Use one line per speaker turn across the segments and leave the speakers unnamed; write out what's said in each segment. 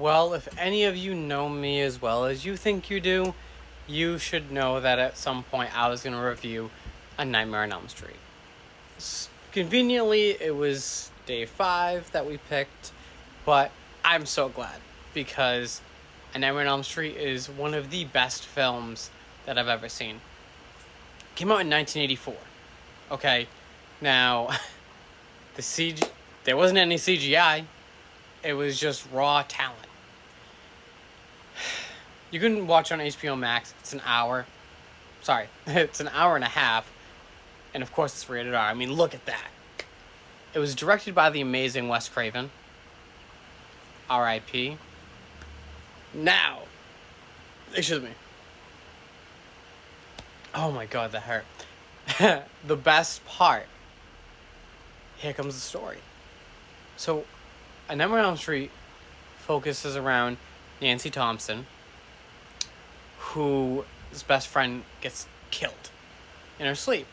Well, if any of you know me as well as you think you do, you should know that at some point I was going to review A Nightmare on Elm Street. Conveniently, it was day 5 that we picked, but I'm so glad because A Nightmare on Elm Street is one of the best films that I've ever seen. It came out in 1984. Okay, now the CG, there wasn't any CGI. It was just raw talent. You can watch on HBO Max. It's an hour. Sorry, it's an hour and a half. And of course, it's rated R. I mean, look at that. It was directed by the amazing Wes Craven. R.I.P. Now, excuse me. Oh my god, that hurt. The best part. Here comes the story. So, A Nightmare on Elm Street focuses around Nancy Thompson, whose best friend gets killed in her sleep.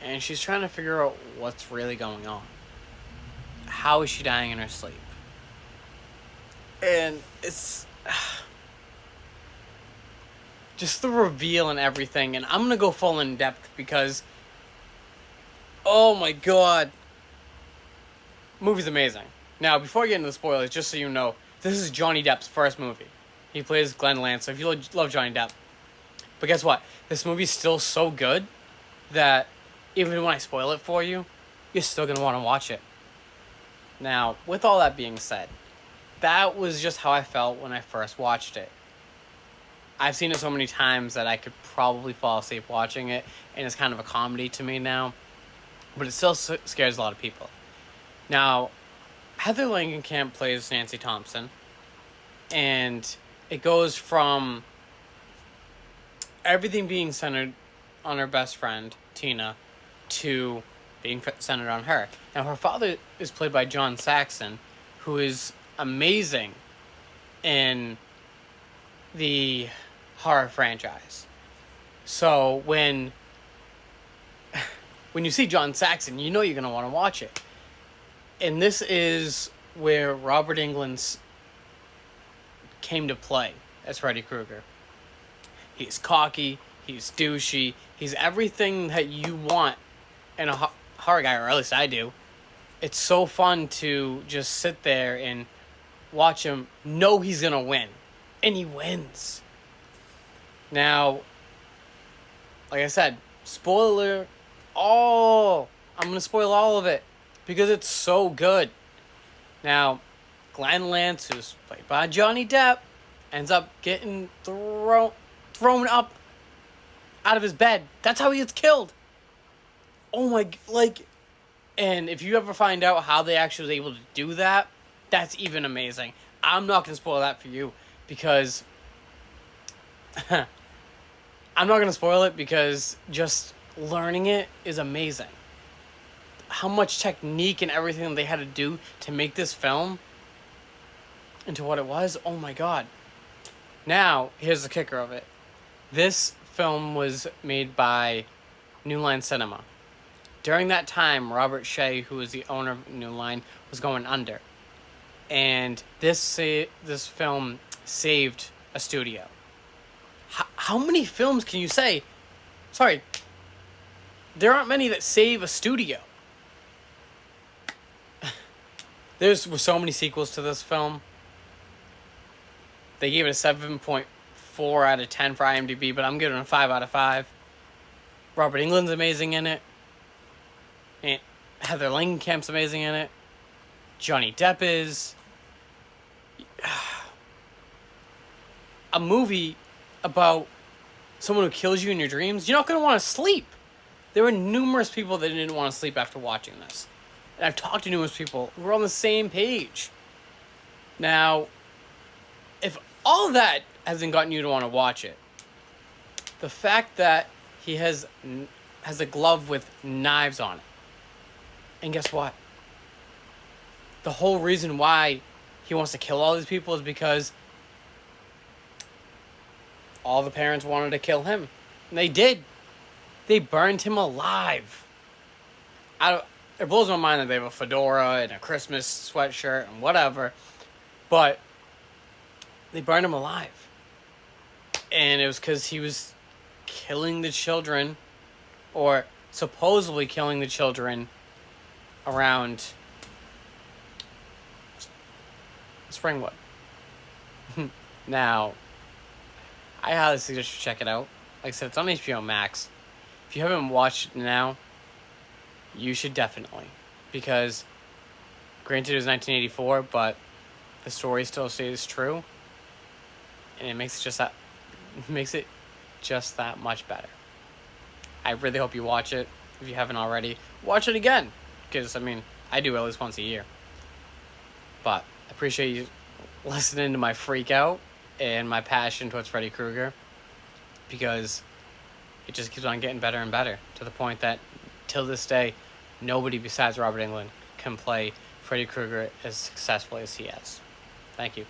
And she's trying to figure out what's really going on. How is she dying in her sleep? And it's just the reveal and everything. And I'm going to go full in depth because, oh my god, movie's amazing. Now, before I get into the spoilers, just so you know, this is Johnny Depp's first movie. He plays Glenn Lance, so if you love Johnny Depp. But guess what? This movie's still so good that even when I spoil it for you, you're still going to want to watch it. Now, with all that being said, that was just how I felt when I first watched it. I've seen it so many times that I could probably fall asleep watching it, and it's kind of a comedy to me now. But it still scares a lot of people. Now, Heather Langenkamp plays Nancy Thompson, and it goes from everything being centered on her best friend, Tina, to being centered on her. Now, her father is played by John Saxon, who is amazing in the horror franchise. So when you see John Saxon, you know you're going to want to watch it. And this is where Robert Englund came to play as Freddy Krueger. He's cocky, he's douchey, he's everything that you want in a horror guy, or at least I do. It's so fun to just sit there and watch him know he's going to win. And he wins. Now, like I said, spoiler. I'm going to spoil all of it because it's so good. Now, Glenn Lance, who's played by Johnny Depp, ends up getting thrown up out of his bed. That's how he gets killed. Oh my, and if you ever find out how they actually was able to do that, that's even amazing. I'm not going to spoil that for you because I'm not going to spoil it because just learning it is amazing. How much technique and everything they had to do to make this film into what it was. Oh my god. Now, here's the kicker of it. This film was made by New Line Cinema. During that time, Robert Shea, who was the owner of New Line, was going under. And this film saved a studio. How many films can you say? Sorry, there aren't many that save a studio. There's so many sequels to this film. They gave it a 7.4 out of 10 for IMDb, but I'm giving it a 5 out of 5. Robert Englund's amazing in it. And Heather Langenkamp's amazing in it. Johnny Depp is. A movie about someone who kills you in your dreams. You're not going to want to sleep. There were numerous people that didn't want to sleep after watching this. And I've talked to numerous people who were on the same page. Now, if all of that hasn't gotten you to want to watch it, the fact that he has a glove with knives on it. And guess what? The whole reason why he wants to kill all these people is because all the parents wanted to kill him. And they did. They burned him alive. It blows my mind that they have a fedora and a Christmas sweatshirt and whatever. But They burned him alive. And it was because he was killing the children, or supposedly killing the children, around Springwood. Now, I highly suggest you check it out. Like I said, it's on HBO Max. If you haven't watched it now, you should definitely. Because, granted it was 1984, but the story still stays true. And it makes it just that much better. I really hope you watch it. If you haven't already, watch it again. Because, I mean, I do at least once a year. But I appreciate you listening to my freak out and my passion towards Freddy Krueger, because it just keeps on getting better and better, to the point that, till this day, nobody besides Robert Englund can play Freddy Krueger as successfully as he has. Thank you.